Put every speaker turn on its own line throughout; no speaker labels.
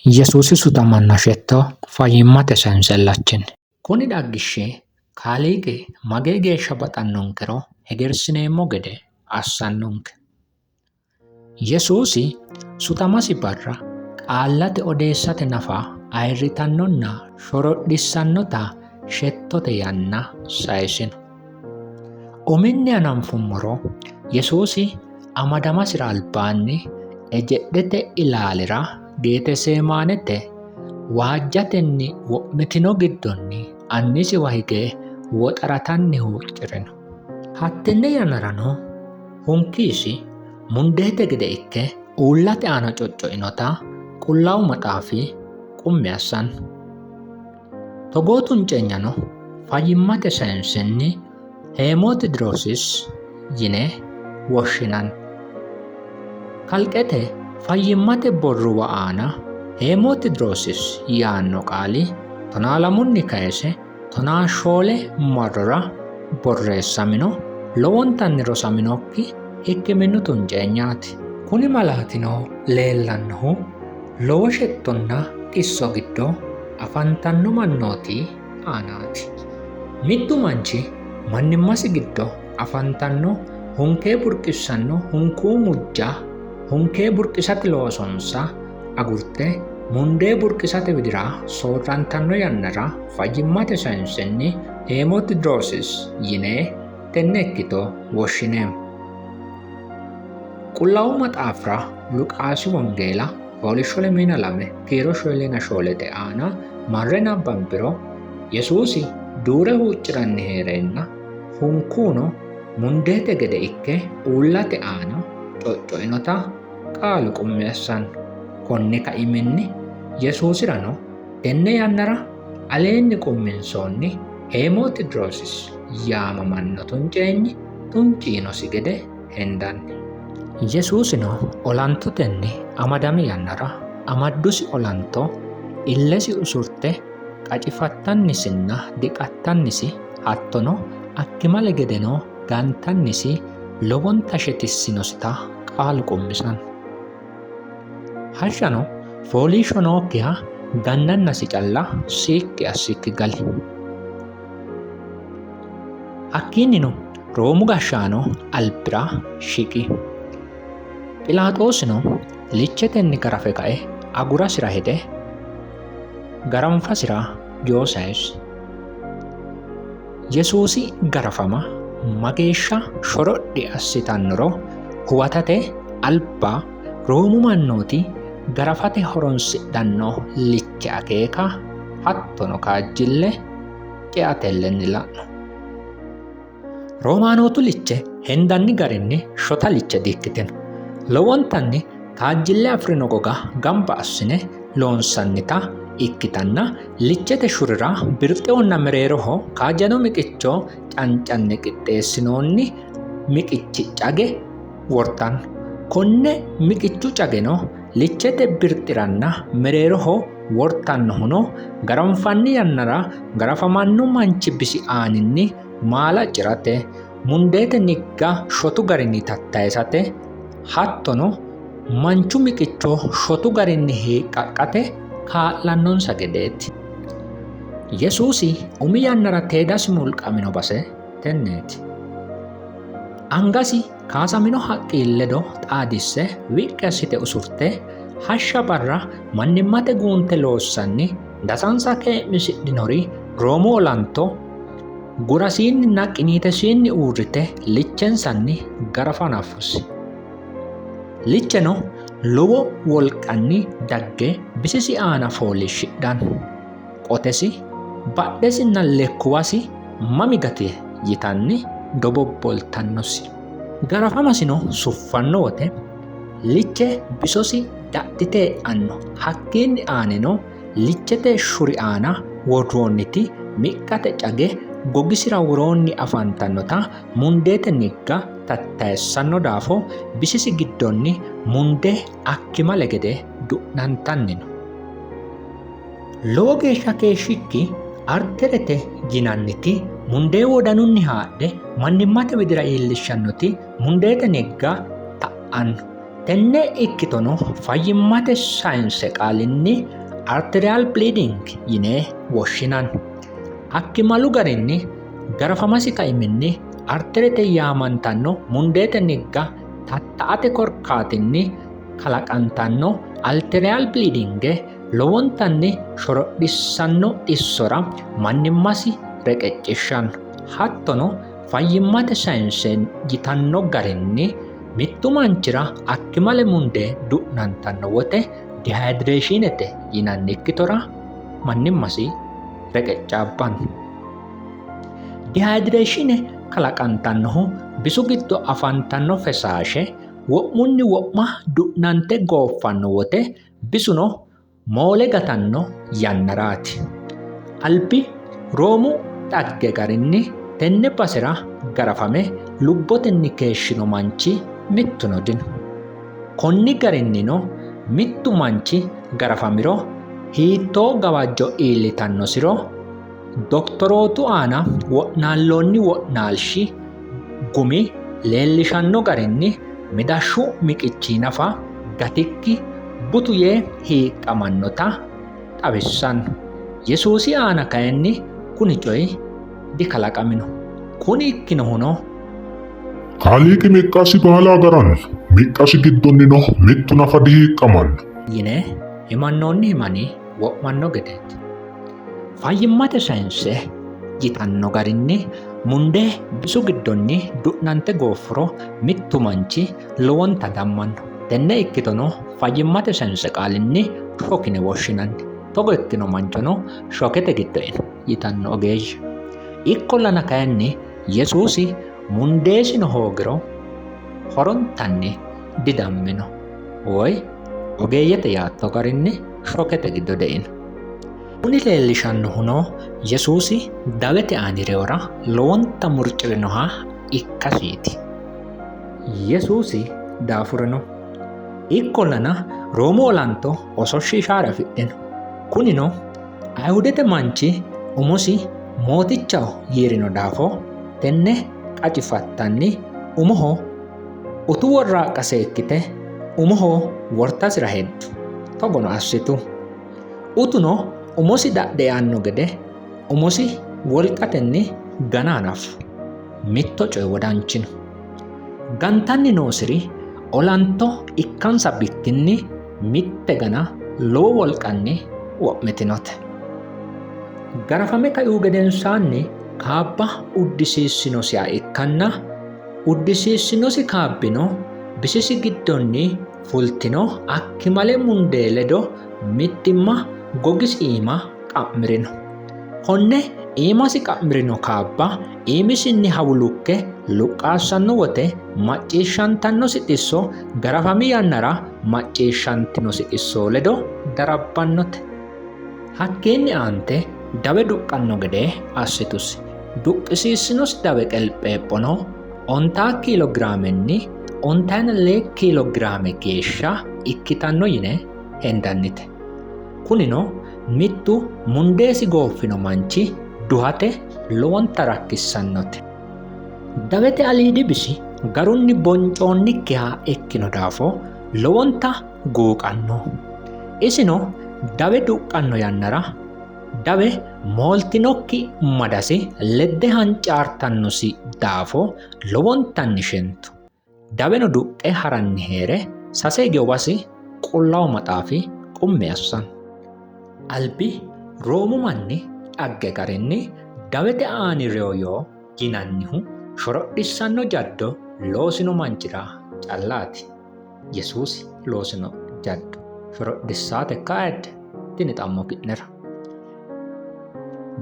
Yesuusi sutamanna shetto fayyimmate sensellacchinni. Kuni dhaggishshi Kaaliiqi magee geeshsha baxannonkero hegersineemmo gede assannonke. Yesuusi sutamasi barra qaallate odeessate nafa ayirritannonna shorodhissannota shettote yanna sayisino. Uminni ananfummoro Yesuusi amadamasira albaanni ejedhete ilaalira Geetesemaanete waajjatenni wo'mitino giddonni annisiwa hige woxaratanni huuccirino. Hattenne yannarano hunkiisi mundeete gede ikke uullate aana cocco'inota Qullaawu Maxaafi qummi assanno. Togoo tuncenyano fayyimmate sayensenni heemotidroosis yine woshshinanni. Kalqete fayyimmate borruwa aana heemotidroosis yaanno qaali 12 kayise 17 marrora borreessamino lowontanni rosaminokki hikkiminnu tunceenyaati. Kuni malaatino leellannohu lowo shettonna xisso giddo afantanno mannooti aanaati. Mittu manchi mannimmasi giddo afantanno hunkee burqissanno hunkuu mujja hunkee burqisate loosonsa agurte mundee burqisate widira soorrantanno yannara fayyimmate sayensenni heemotidroosis yine tenne ikkito woshshineemmo. Qullaawu Maxaafira Luqaasi Wongeela fooliishsho 2 kiiro 7 aana marre nabbambiro Yesuusi duure huucciranni heereenna hunkuuno mundeete gede ikke uullate aana cocco'inota qaalu qummi assanno. Konni kaiminni Yesuusirano tenne yannara aleenni qumminsoonni heemotidroosis yaamamanno tunceenyi tunciinosi gede hendanni. Yesuusino olantotenni amadami yannara amaddusi olanto illesi usurte qacifattannisinna diqattannisi hattono akkimale gedeno gantannisi lowonta shetissinosita qaalu qummisanno. Hashshano fooliishsho nookkiha gannannasi calla siikki assikki gali. Hakkiinnino Roomu gashshaano albira shiqi. Philaaxoosino lichetenni garafe kae agurasira hede garanfasira yoo sayisi. Yesuusi garafama mageeshsha shorodhi assitannoro huwatate alba Roomu mannooti garafate horonsidhanno liche akeeka hattono kaajjille ceatellenni la'no. Roomaanootu liche hendanni garinni shota liche dikkitino. Lowontanni kaajjille afirino goga gamba assine loonsannita ikkitanna lichete shurira birxeonna mereeroho kaajjado miqicho cancanne qixxeessinoonni miqichi cage wortanno. Konne miqichu cageno lichete birxiranna mereeroho wortannohuno garanfanni yannara garafamanno manchi bisi aaninni maala cirate mundeete nigga shotu garinni tattayisate hattono manchu miqicho shotu garinni hiiqqaqqate kaa'lannonsa gedeeti. Yesuusi umi yannara teedasi mulqamino base tenneeti. Angasi kaasamino haqqi ledo xaadisse wiqqi assite usurte hashsha barra mannimmate guunte loossanni dasansa kee'misidhinori Roomu olanto gurasiinninna qiniitesiinni uurrite lichensanni garafa naffusi. Licheno lowo wolqanni dagge bisisi aana fooliishshidhanno. Qotesi badhesinna lekkuwasi mami gati yitanni dobobboltannosi. Garafamasino suffanno wote liche bisosi dadhite e'anno. Hakkiinni aaneno lichete shuri aana worroonniti miqqate cage gogisira woroonni afantannota mundeete nigga tattayissanno daafo bisisi giddonni munde akkimale gede du'nantanni no. Lowo geeshsha keeshshikki arterete yinanniti mundee wodanunni haadhe mannimmate widira iillishshannoti mundeete nigga ta'anno. Tenne ikkitono fayyimmate sayinse qaalinni arterial bleeding yine woshshinanni. Akkimalu garinni garafamasi kaiminni arterete yaamantanno mundeete nigga tatta'ate korkaatinni kalaqantanno arterial bleeding lowontanni shorodhissanno dhissora mannimmasi reqeccishshanno. Hattono fayyimmate sayinse yitanno garinni mittu manchira akkimale munde du'nantanno wote dehydreeshinete yinanni ikkitora mannimmasi reqeccaabbanno. Dehydreeshine kalaqantannohu bisu giddo afantanno fesaashe wo'munni wo'ma du'nante gooffanno wote bisuno moole gatanno yannaraati. Albi Roomu dhagge garinni tenne basera garafame lubbotenni keeshshino manchi mittuno dino. Konni garinnino mittu manchi garafamiro hiittoo gawajjo iillitannosiro doktorootu aana wo'naalloonni wo'naalshi gumi leellishanno garinni midashshu miqichi nafa gatikki butu yee hiiqqamannota xawissanno. Yesuusi aana kayinni kuni coyi dikalaqamino. Kuni ikkinohuno
kaaliiqi miqqasi baala agaranno, miqqasi giddonnino mittu nafa dihiiqqamanno
yine himannoonni himanii wo'manno gedeeti. Fayyimmate sayinse yitanno garinni mundee bisu giddonni du'nante gooffuro mittu manchi lowonta dammanno. Tenne ikkitono fayyimmate sayinse qaalinni shokine woshshinanni. Togo ikkino manchono shokete giddo ino yitanno ogeeyye. Ikkollana kayinni Yesuusi mundeesino hoogiro horontanni didammino woy ogeeyyete yaatto garinni shokete giddo de'ino. Kuni leellishannohuno Yesuusi dawete aanirewora lowonta murcirinoha ikkasiiti. Yesuusi daafurino. Ikkollana Roomu olanto ososhshiishaare afidhino. Kunino ayihudete manchi umosi mootichaho yiirino daafo tenne qacifattanni umoho utu worraaqqa seekkite umoho wortasira heddu. Togono assitu. Utuno umosi dadhe eanno gede umosi wolqatenni ganaa nafu. Mitto coye wodanchino. Gantanni noosiri olanto ikkansa bikkinni mitte gana lowo wolqanni wo'mitinote. Garafame kaihu gedensaanni kaabba uddisiissinosiha ikkanna uddisiissinosi kaabbino bisisi giddonni fultino akkimale mundee ledo mittimma gogisi iima qa'mirino. Konne iimasi qa'mirino kaabba iimisinni hawulukke luqqaassanno wote macciishshantannosi xisso garafami yannara macciishshantinosi xisso ledo darabbannote. Hakkiinni aante dawe duqqanno gede assitusi. Duqqisiissinosi dawe qelpheephono 10 kiilograamenni 11 kiilograame geeshsha ikkitanno yine hendannite. Kunino mittu mundeesi gooffino manchi duhate lowonta rakkissannote. Dawete aliidi bisi garunni boncoonnikkiha ikkino daafo lowonta guuqanno. Isino dawe duqqanno yannara dawe mooltinokki madasi ledde hancaartannosi daafo lowontanni shentu. Daweno duqqe haranni heere sase gewasi qullawu maxaafi qummi assanno. Albi Roomu manni dhagge garinni dawete aani reyo yoo yinannihu shorodhissanno jaddo loosino manchira callaati. Yesuusi loosino jaddo shorodhissaate kaedde tini xammo ki'nera.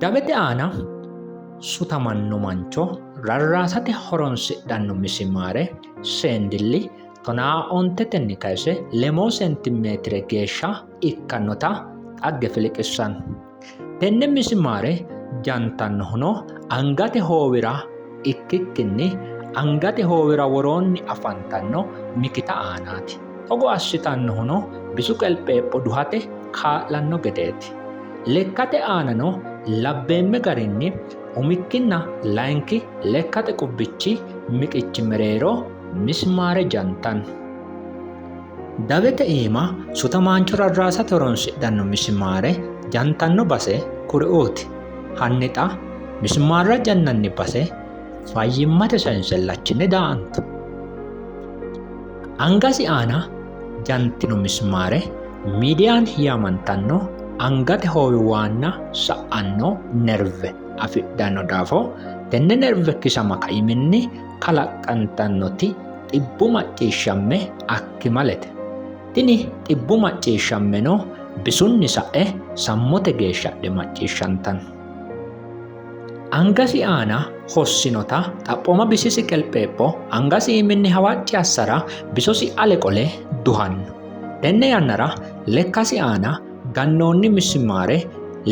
Dawete aana sutamanno mancho rarraasate horonsidhanno misimaare seendilli 9 kayse 2 sentimeetire geeshsha ikkannota dhagge filiqissanno. Tenne misimaare jantannohuno angate hoowira ikkikkinni angate hoowira woroonni afantanno mikita aanaati. Togo assitannohuno bisu qelpheepho duhate kaa'lanno gedeeti. Lekkate aanano labbeemme garinni umikkinna layinki lekkate qubbichi miqichi mereero misimaare jantanno. Dawete iima sutamaancho rarraasate horonsidhanno misimaare jantanno base kuriuuti. Hanni xa misimaarra jannanni base fayyimmate sensellachine daa"anto. Angasi aana jantino misimaare miidiyaan yaamantanno angate hoowi waanna sa'anno nerve afidhanno daafo tenne nerve kisama kaiminni kalaqqantannoti xibbu macciishshamme akkimalete. Tini xibbu macciishshammeno bisunni sa'e sammote geeshsha adhe macciishshantanno. Angasi aana hossinota xaphooma bisisi qelpheepho angasi iiminni hawacci assara bisosi ale qole duhanno. Tenne yannara lekkasi aana gannoonni misimaare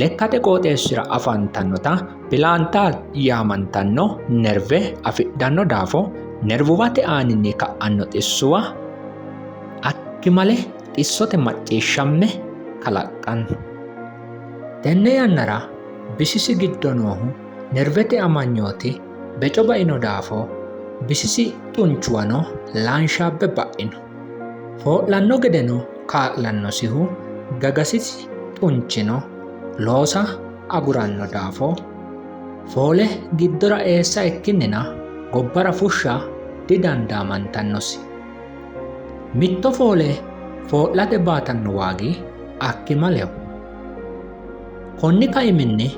lekkate qooxeessira afantannota pilaantaal yaamantanno nerve afidhanno daafo nervuwate aaninni ka'anno xissuwa akkimale xissote macciishshamme kalaqqanno. Tenne yannara bisisi giddo noohu nervete amanyooti beco baino daafo bisisi xunchuwano laanshaabbe ba'ino. Foo'lanno gedeno kaa'lannosihu gagasisi xunchino loosa aguranno daafo foole giddora eessa ikkinnina gobbara fushsha didandaamantannosi. Mitto foole foo'late baatanno waagi akkimaleho. Konni kaiminni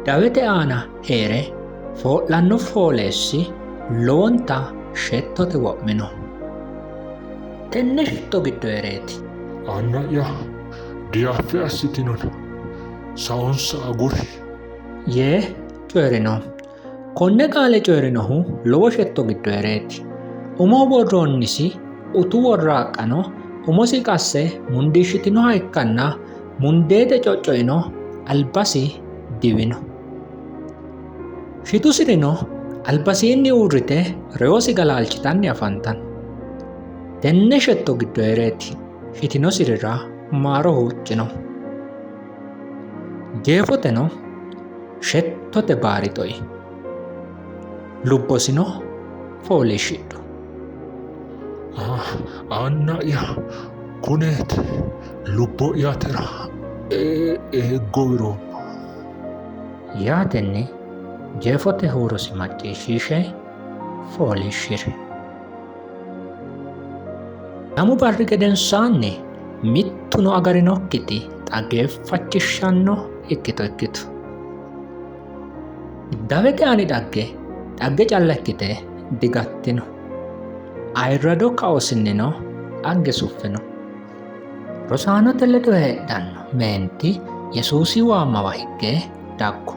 dawete aana heere foo'lanno fooleessi lowonta shettote wo'mino. Tenne shetto giddo heereeti
Anna'ya diaffe assitinona saonsa aguri
yee coyirino. Konne qaale coyirinohu lowo shetto giddo heereeti. Umoho worroonnisi utu worraaqqano umosi qasse mundiishshitinoha ikkanna mundeete coccoino albasi diwino. Shitusirino albasiinni uurrite reyosi galaalchitanni afantanno. Tenne shetto giddo heereeti shitinosirira maaro huuccino. Jeefoteno shettote baarixoyi. Lubbosino fooliishshidhu.
Anna'ya kuneeti lubbo'yatera eeggowiro
Yaatenni jeefote huurosi macciishshiishe fooliishshire. Lamu barri gedensaanni mittuno agarinokkiti xaggeeffachishshanno ikkito ikkitu. Dawete aani dhagge calla ikkite digattino. Ayirrado kaosinnino dhagge suffino. Rosaanote ledo heedhanno meenti Yesuusi waamawa higge daggu.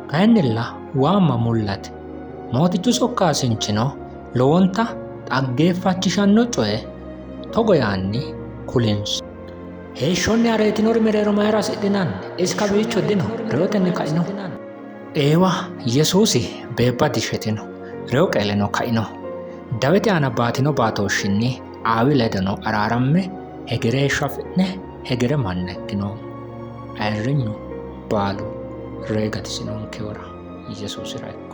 Kayinnilla waama mullate. Mootichu sokkaasinchino lowonta xaggeeffachishanno coye togo yaanni kulinsa. Heeshshonni areetinori mereero mayra hasidhinanni? Isi kawiicho dino reyotenni kaino. Eewa Yesuusi beebba dishshetino. Reyo qeeleno kaino. Dawete aana baatino baatooshshinni aawi ledono araaramme hegere heeshsho afi'ne hegere manna ikkino. Ayirrinyu baalu ree gatisinonke wora Yesuusira ikko.